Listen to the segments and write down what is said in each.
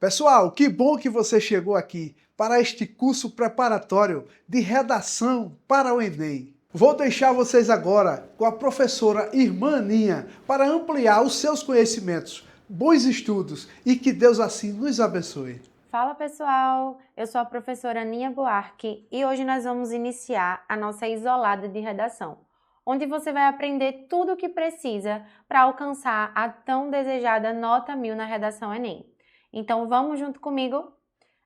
Pessoal, que bom que você chegou aqui para este curso preparatório de redação para o Enem. Vou deixar vocês agora com a professora Irmã Aninha para ampliar os seus conhecimentos. Bons estudos e que Deus assim nos abençoe. Fala pessoal, eu sou a professora Aninha Buarque e hoje nós vamos iniciar a nossa isolada de redação, onde você vai aprender tudo o que precisa para alcançar a tão desejada nota 1000 na redação Enem. Então vamos junto comigo?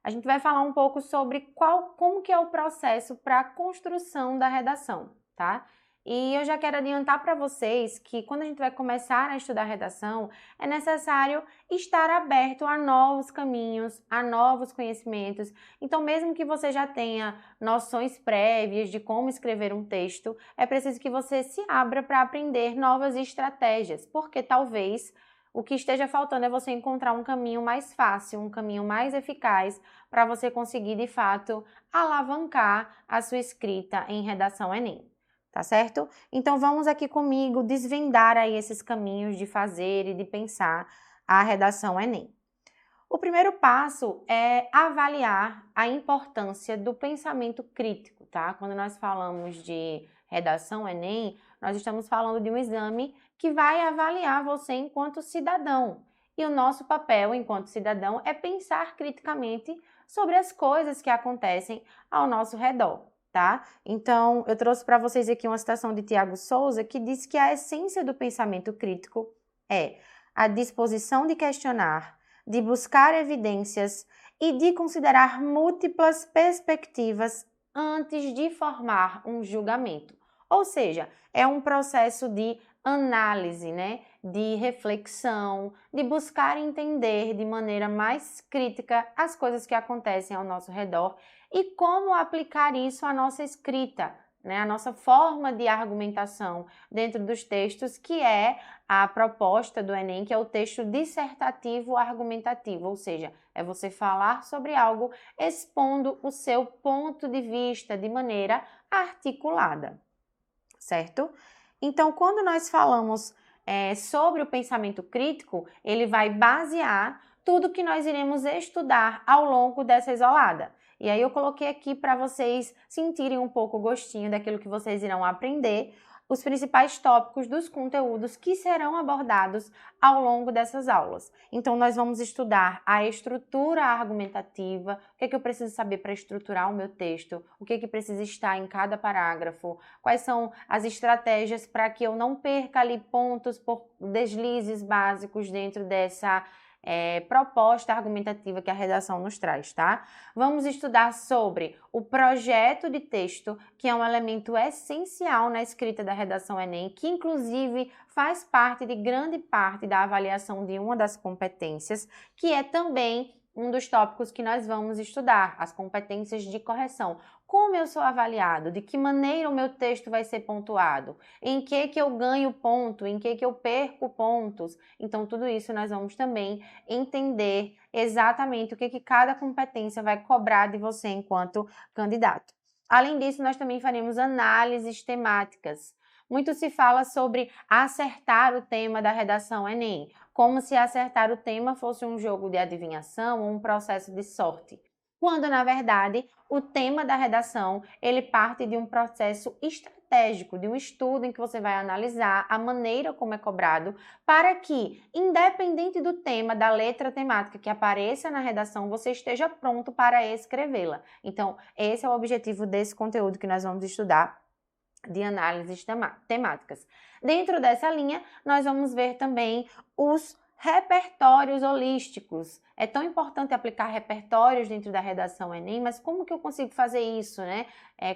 A gente vai falar um pouco sobre como que é o processo para a construção da redação, tá? E eu já quero adiantar para vocês que quando a gente vai começar a estudar redação, é necessário estar aberto a novos caminhos, a novos conhecimentos. Então, mesmo que você já tenha noções prévias de como escrever um texto, é preciso que você se abra para aprender novas estratégias, porque talvez o que esteja faltando é você encontrar um caminho mais fácil, um caminho mais eficaz para você conseguir, de fato, alavancar a sua escrita em redação Enem. Tá certo? Então vamos aqui comigo desvendar aí esses caminhos de fazer e de pensar a redação Enem. O primeiro passo é avaliar a importância do pensamento crítico, tá? Quando nós falamos de redação Enem, nós estamos falando de um exame que vai avaliar você enquanto cidadão. E o nosso papel enquanto cidadão é pensar criticamente sobre as coisas que acontecem ao nosso redor. Tá? Então, eu trouxe para vocês aqui uma citação de Tiago Souza que diz que a essência do pensamento crítico é a disposição de questionar, de buscar evidências e de considerar múltiplas perspectivas antes de formar um julgamento. Ou seja, é um processo de análise, né? De reflexão, de buscar entender de maneira mais crítica as coisas que acontecem ao nosso redor e como aplicar isso à nossa escrita, né? A nossa forma de argumentação dentro dos textos, que é a proposta do Enem, que é o texto dissertativo argumentativo, ou seja, é você falar sobre algo expondo o seu ponto de vista de maneira articulada, certo? Então, quando nós falamos sobre o pensamento crítico, ele vai basear tudo que nós iremos estudar ao longo dessa isolada. E aí eu coloquei aqui para vocês sentirem um pouco o gostinho daquilo que vocês irão aprender, os principais tópicos dos conteúdos que serão abordados ao longo dessas aulas. Então, nós vamos estudar a estrutura argumentativa, o que é que eu preciso saber para estruturar o meu texto, o que é que precisa estar em cada parágrafo, quais são as estratégias para que eu não perca ali pontos por deslizes básicos dentro dessa proposta argumentativa que a redação nos traz, tá? Vamos estudar sobre o projeto de texto, que é um elemento essencial na escrita da redação Enem, que inclusive faz parte de grande parte da avaliação de uma das competências, que é também um dos tópicos que nós vamos estudar, as competências de correção. Como eu sou avaliado? De que maneira o meu texto vai ser pontuado? Em que eu ganho ponto? Em que eu perco pontos? Então, tudo isso nós vamos também entender exatamente o que cada competência vai cobrar de você enquanto candidato. Além disso, nós também faremos análises temáticas. Muito se fala sobre acertar o tema da redação Enem, como se acertar o tema fosse um jogo de adivinhação ou um processo de sorte. Quando, na verdade, o tema da redação, ele parte de um processo estratégico, de um estudo em que você vai analisar a maneira como é cobrado, para que, independente do tema, da letra temática que apareça na redação, você esteja pronto para escrevê-la. Então, esse é o objetivo desse conteúdo que nós vamos estudar de análises temáticas. Dentro dessa linha, nós vamos ver também os repertórios holísticos. É tão importante aplicar repertórios dentro da redação Enem, mas como que eu consigo fazer isso, né?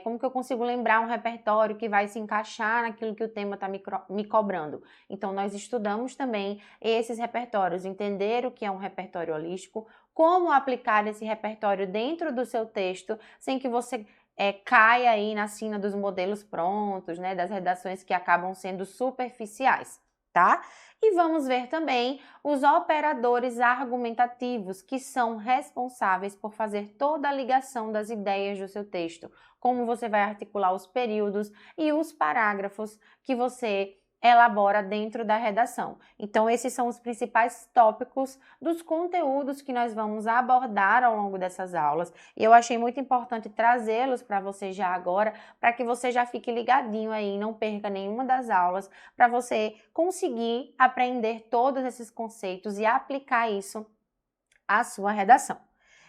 Como que eu consigo lembrar um repertório que vai se encaixar naquilo que o tema está me cobrando? Então, nós estudamos também esses repertórios, entender o que é um repertório holístico, como aplicar esse repertório dentro do seu texto, sem que você cai aí na sina dos modelos prontos, né, das redações que acabam sendo superficiais, tá? E vamos ver também os operadores argumentativos, que são responsáveis por fazer toda a ligação das ideias do seu texto, como você vai articular os períodos e os parágrafos que você elabora dentro da redação. Então, esses são os principais tópicos dos conteúdos que nós vamos abordar ao longo dessas aulas. E eu achei muito importante trazê-los para você já agora, para que você já fique ligadinho aí, não perca nenhuma das aulas, para você conseguir aprender todos esses conceitos e aplicar isso à sua redação.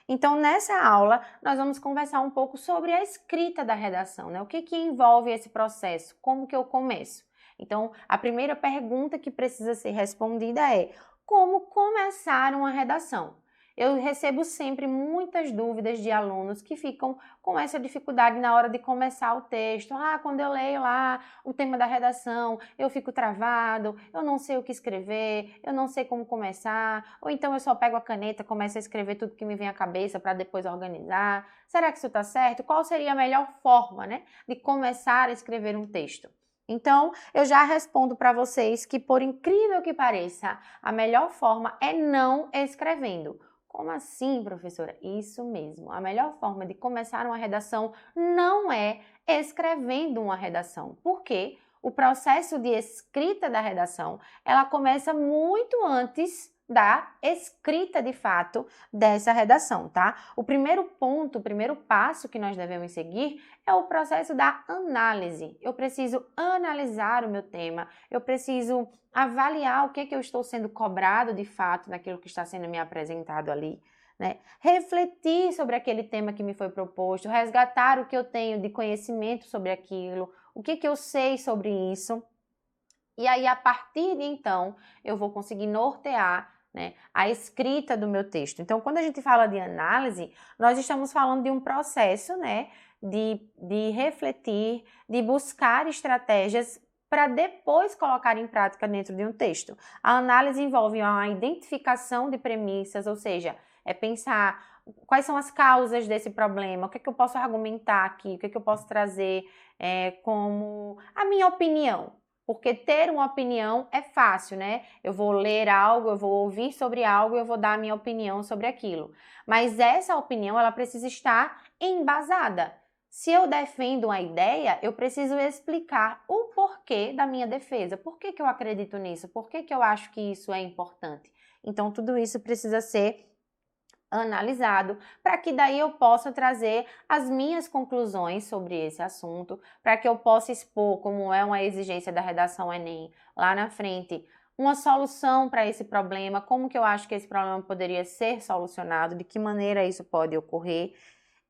Então, nessa aula, nós vamos conversar um pouco sobre a escrita da redação, né? O que envolve esse processo? Como que eu começo? Então, a primeira pergunta que precisa ser respondida é: como começar uma redação? Eu recebo sempre muitas dúvidas de alunos que ficam com essa dificuldade na hora de começar o texto. Quando eu leio lá o tema da redação, eu fico travado, eu não sei o que escrever, eu não sei como começar, ou então eu só pego a caneta, começo a escrever tudo que me vem à cabeça para depois organizar. Será que isso está certo? Qual seria a melhor forma, né, de começar a escrever um texto? Então, eu já respondo para vocês que, por incrível que pareça, a melhor forma é não escrevendo. Como assim, professora? Isso mesmo. A melhor forma de começar uma redação não é escrevendo uma redação. Por quê? O processo de escrita da redação, ela começa muito antes da escrita de fato dessa redação, tá? O primeiro ponto, o primeiro passo que nós devemos seguir é o processo da análise. Eu preciso analisar o meu tema, eu preciso avaliar o que eu estou sendo cobrado de fato naquilo que está sendo me apresentado ali, né? Refletir sobre aquele tema que me foi proposto, resgatar o que eu tenho de conhecimento sobre aquilo, o que eu sei sobre isso. E aí, a partir de então, eu vou conseguir nortear, né, a escrita do meu texto. Então, quando a gente fala de análise, nós estamos falando de um processo, né, de refletir, de buscar estratégias para depois colocar em prática dentro de um texto. A análise envolve a identificação de premissas, ou seja, é pensar quais são as causas desse problema, o que eu posso argumentar aqui, o que eu posso trazer como a minha opinião. Porque ter uma opinião é fácil, né? Eu vou ler algo, eu vou ouvir sobre algo, eu vou dar a minha opinião sobre aquilo. Mas essa opinião, ela precisa estar embasada. Se eu defendo uma ideia, eu preciso explicar o porquê da minha defesa. Por que eu acredito nisso? Por que eu acho que isso é importante? Então, tudo isso precisa ser analisado, para que daí eu possa trazer as minhas conclusões sobre esse assunto, para que eu possa expor, como é uma exigência da redação Enem, lá na frente, uma solução para esse problema, como que eu acho que esse problema poderia ser solucionado, de que maneira isso pode ocorrer,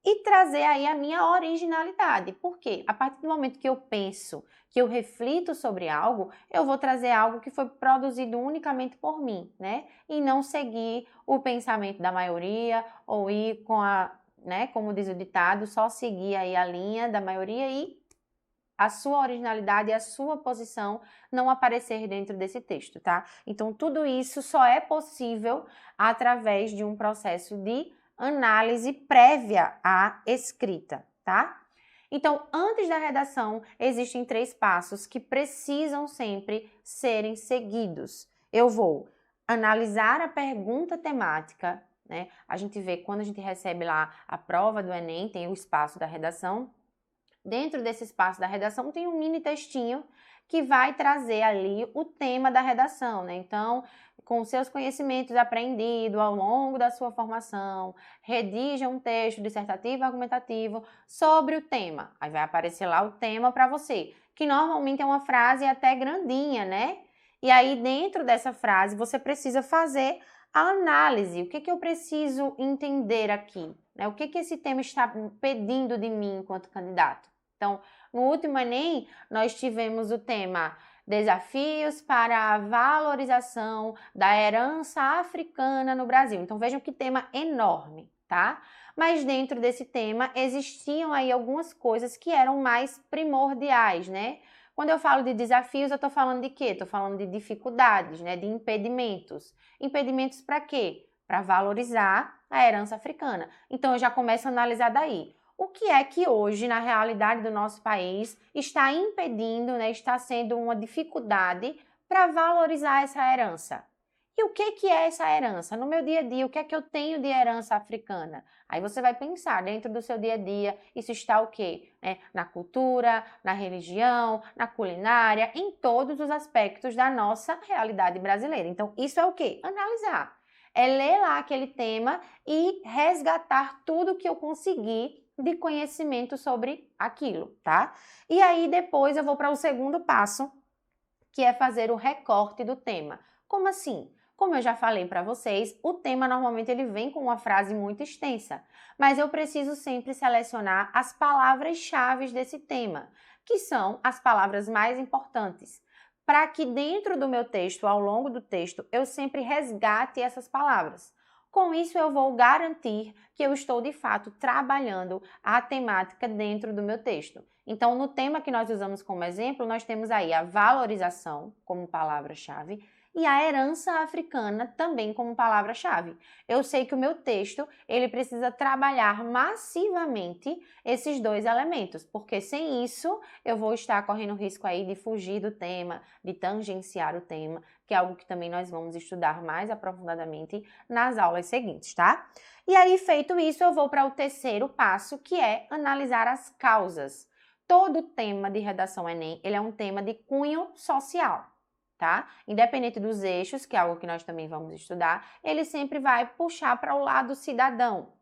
e trazer aí a minha originalidade. Por quê? A partir do momento que eu penso, que eu reflito sobre algo, eu vou trazer algo que foi produzido unicamente por mim, né? E não seguir o pensamento da maioria ou ir com né, como diz o ditado, só seguir aí a linha da maioria e a sua originalidade e a sua posição não aparecer dentro desse texto, tá? Então, tudo isso só é possível através de um processo de análise prévia à escrita, tá? Então, antes da redação, existem 3 passos que precisam sempre serem seguidos. Eu vou analisar a pergunta temática, né? A gente vê quando a gente recebe lá a prova do Enem, tem o espaço da redação. Dentro desse espaço da redação tem um mini textinho que vai trazer ali o tema da redação, né? Então, com seus conhecimentos aprendidos ao longo da sua formação, redija um texto dissertativo argumentativo sobre o tema. Aí vai aparecer lá o tema para você, que normalmente é uma frase até grandinha, né? E aí, dentro dessa frase, você precisa fazer a análise. O que eu preciso entender aqui? Né? O que esse tema está pedindo de mim enquanto candidato? Então, no último Enem, nós tivemos o tema Desafios para a valorização da herança africana no Brasil. Então, vejam que tema enorme, tá? Mas dentro desse tema existiam aí algumas coisas que eram mais primordiais, né? Quando eu falo de desafios, eu estou falando de quê? Estou falando de dificuldades, né? De impedimentos. Impedimentos para quê? Para valorizar a herança africana. Então, eu já começo a analisar daí. O que é que hoje, na realidade do nosso país, está impedindo, né, está sendo uma dificuldade para valorizar essa herança? E o que é essa herança? No meu dia a dia, o que é que eu tenho de herança africana? Aí você vai pensar, dentro do seu dia a dia, isso está o quê? Na cultura, na religião, na culinária, em todos os aspectos da nossa realidade brasileira. Então, isso é o quê? Analisar. É ler lá aquele tema e resgatar tudo que eu consegui de conhecimento sobre aquilo, tá? E aí, depois eu vou para o segundo passo, que é fazer o recorte do tema. Como assim? Como eu já falei para vocês, o tema normalmente ele vem com uma frase muito extensa, mas eu preciso sempre selecionar as palavras-chave desse tema, que são as palavras mais importantes, para que dentro do meu texto, ao longo do texto, eu sempre resgate essas palavras. Com isso, eu vou garantir que eu estou, de fato, trabalhando a temática dentro do meu texto. Então, no tema que nós usamos como exemplo, nós temos aí a valorização como palavra-chave e a herança africana também como palavra-chave. Eu sei que o meu texto, ele precisa trabalhar massivamente esses dois elementos, porque sem isso eu vou estar correndo risco aí de fugir do tema, de tangenciar o tema, que é algo que também nós vamos estudar mais aprofundadamente nas aulas seguintes, tá? E aí, feito isso, eu vou para o terceiro passo, que é analisar as causas. Todo tema de redação Enem, ele é um tema de cunho social, tá? Independente dos eixos, que é algo que nós também vamos estudar, ele sempre vai puxar para o lado cidadão.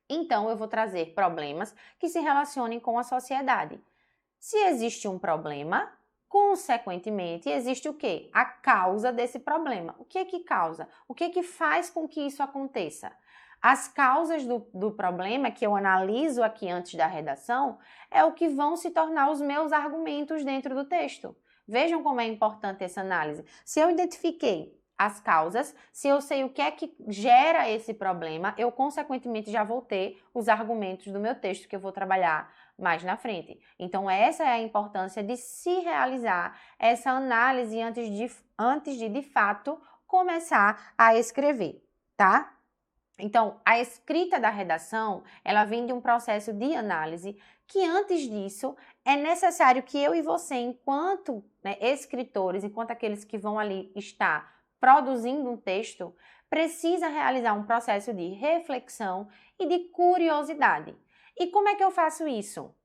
Então, eu vou trazer problemas que se relacionem com a sociedade. Se existe um problema, consequentemente, existe o quê? A causa desse problema. O que é que causa? O que é que faz com que isso aconteça? As causas do problema que eu analiso aqui antes da redação é o que vão se tornar os meus argumentos dentro do texto. Vejam como é importante essa análise. Se eu identifiquei as causas, se eu sei o que é que gera esse problema, eu consequentemente já vou ter os argumentos do meu texto que eu vou trabalhar mais na frente. Então, essa é a importância de se realizar essa análise antes de fato, começar a escrever, tá? Então, a escrita da redação, ela vem de um processo de análise que antes disso é necessário que eu e você, enquanto escritores, enquanto aqueles que vão ali estar produzindo um texto, precisa realizar um processo de reflexão e de curiosidade. E como é que eu faço isso?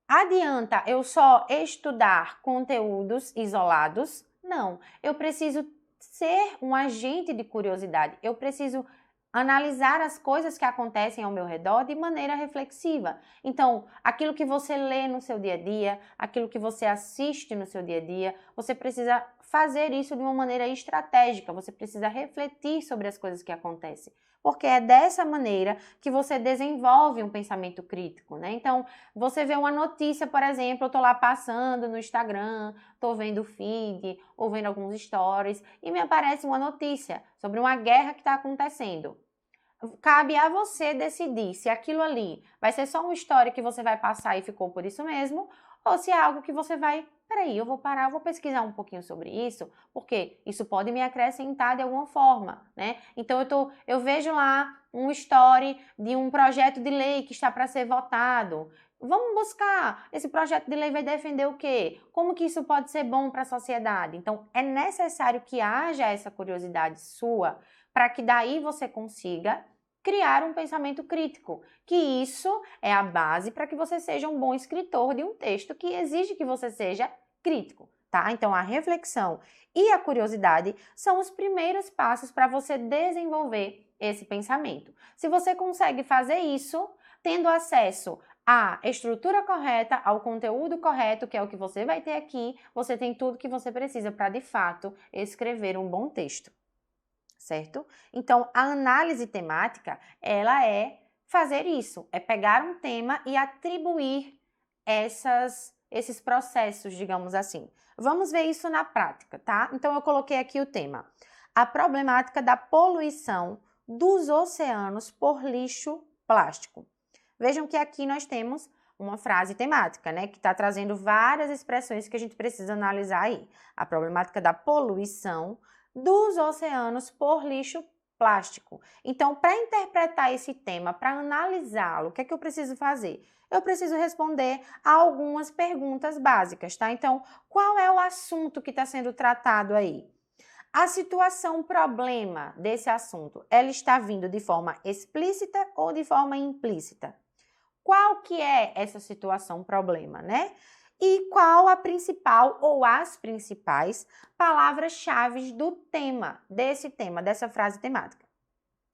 Adianta eu só estudar conteúdos isolados? Não, eu preciso ser um agente de curiosidade, eu preciso analisar as coisas que acontecem ao meu redor de maneira reflexiva. Então, aquilo que você lê no seu dia a dia, aquilo que você assiste no seu dia a dia, você precisa fazer isso de uma maneira estratégica, você precisa refletir sobre as coisas que acontecem. Porque é dessa maneira que você desenvolve um pensamento crítico, né? Então, você vê uma notícia, por exemplo, eu tô lá passando no Instagram, tô vendo o feed, ou vendo alguns stories, e me aparece uma notícia sobre uma guerra que está acontecendo. Cabe a você decidir se aquilo ali vai ser só uma história que você vai passar e ficou por isso mesmo, ou se é algo que você vai, peraí, eu vou parar, eu vou pesquisar um pouquinho sobre isso, porque isso pode me acrescentar de alguma forma, né? Então eu vejo lá um story de um projeto de lei que está para ser votado. Vamos buscar, esse projeto de lei vai defender o quê? Como que isso pode ser bom para a sociedade? Então, é necessário que haja essa curiosidade sua, para que daí você consiga criar um pensamento crítico, que isso é a base para que você seja um bom escritor de um texto que exige que você seja crítico, tá? Então, a reflexão e a curiosidade são os primeiros passos para você desenvolver esse pensamento. Se você consegue fazer isso, tendo acesso à estrutura correta, ao conteúdo correto, que é o que você vai ter aqui, você tem tudo que você precisa para, de fato, escrever um bom texto. Certo? Então, a análise temática, ela é fazer isso, é pegar um tema e atribuir esses processos, digamos assim. Vamos ver isso na prática, tá? Então, eu coloquei aqui o tema: a problemática da poluição dos oceanos por lixo plástico. Vejam que aqui nós temos uma frase temática, né, que está trazendo várias expressões que a gente precisa analisar aí. A problemática da poluição dos oceanos por lixo plástico. Então, para interpretar esse tema, para analisá-lo, o que é que eu preciso fazer? Eu preciso responder a algumas perguntas básicas, tá? Então, qual é o assunto que está sendo tratado aí? A situação problema desse assunto, ela está vindo de forma explícita ou de forma implícita? Qual que é essa situação problema, né? E qual a principal ou as principais palavras-chave do tema, dessa frase temática?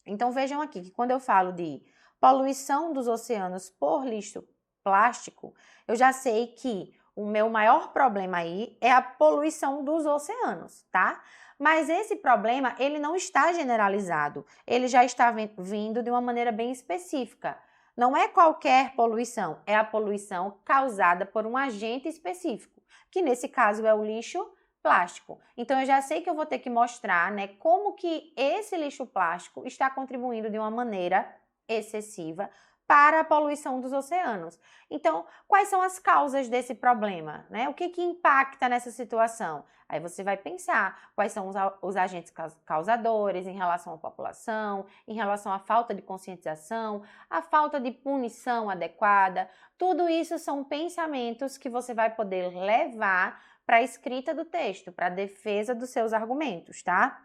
Então vejam aqui que quando eu falo de poluição dos oceanos por lixo plástico, eu já sei que o meu maior problema aí é a poluição dos oceanos, tá? Mas esse problema, ele não está generalizado, ele já está vindo de uma maneira bem específica. Não é qualquer poluição, é a poluição causada por um agente específico, que nesse caso é o lixo plástico. Então, eu já sei que eu vou ter que mostrar, né, como que esse lixo plástico está contribuindo de uma maneira excessiva para a poluição dos oceanos. Então, quais são as causas desse problema, né? O que impacta nessa situação? Aí você vai pensar quais são os agentes causadores em relação à população, em relação à falta de conscientização, à falta de punição adequada. Tudo isso são pensamentos que você vai poder levar para a escrita do texto, para a defesa dos seus argumentos, tá?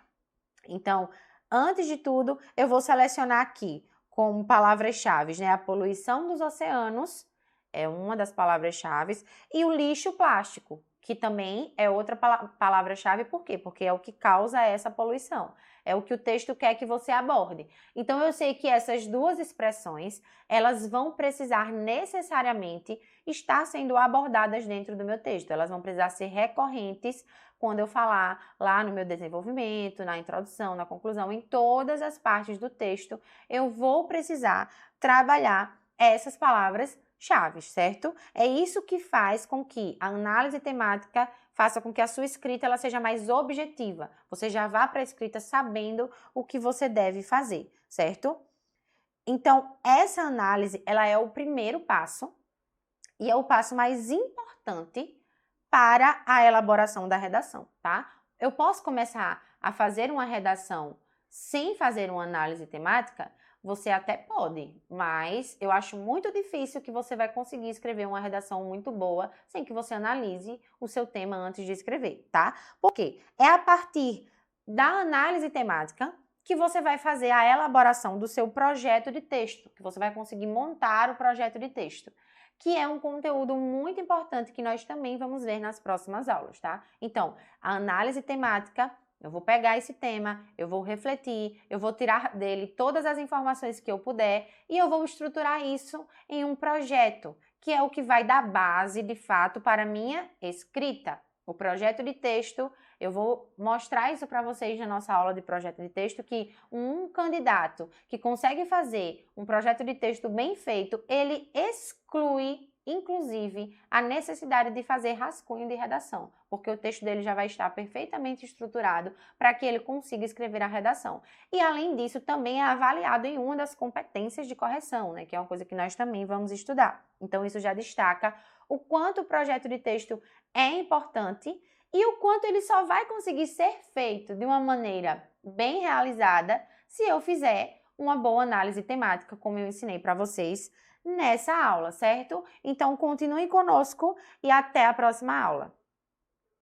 Então, antes de tudo, eu vou selecionar aqui como palavras-chave, né? A poluição dos oceanos é uma das palavras-chave e o lixo plástico, que também é outra palavra-chave. Por quê? Porque é o que causa essa poluição. É o que o texto quer que você aborde. Então, eu sei que essas duas expressões, elas vão precisar necessariamente estar sendo abordadas dentro do meu texto. Elas vão precisar ser recorrentes quando eu falar lá no meu desenvolvimento, na introdução, na conclusão, em todas as partes do texto, eu vou precisar trabalhar essas palavras-chave, certo? É isso que faz com que a análise temática faça com que a sua escrita ela seja mais objetiva. Você já vá para a escrita sabendo o que você deve fazer, certo? Então, essa análise, ela é o primeiro passo e é o passo mais importante para a elaboração da redação, tá? Eu posso começar a fazer uma redação sem fazer uma análise temática? Você até pode, mas eu acho muito difícil que você vai conseguir escrever uma redação muito boa sem que você analise o seu tema antes de escrever, tá? Por quê? É a partir da análise temática que você vai fazer a elaboração do seu projeto de texto, que você vai conseguir montar o projeto de texto, que é um conteúdo muito importante que nós também vamos ver nas próximas aulas, tá? Então, a análise temática, eu vou pegar esse tema, eu vou refletir, eu vou tirar dele todas as informações que eu puder e eu vou estruturar isso em um projeto, que é o que vai dar base, de fato, para a minha escrita. O projeto de texto, eu vou mostrar isso para vocês na nossa aula de projeto de texto, que um candidato que consegue fazer um projeto de texto bem feito, ele exclui, inclusive, a necessidade de fazer rascunho de redação, porque o texto dele já vai estar perfeitamente estruturado para que ele consiga escrever a redação. E, além disso, também é avaliado em uma das competências de correção, né, que é uma coisa que nós também vamos estudar. Então, isso já destaca o quanto o projeto de texto é importante e o quanto ele só vai conseguir ser feito de uma maneira bem realizada se eu fizer uma boa análise temática, como eu ensinei para vocês nessa aula, certo? Então, continuem conosco e até a próxima aula.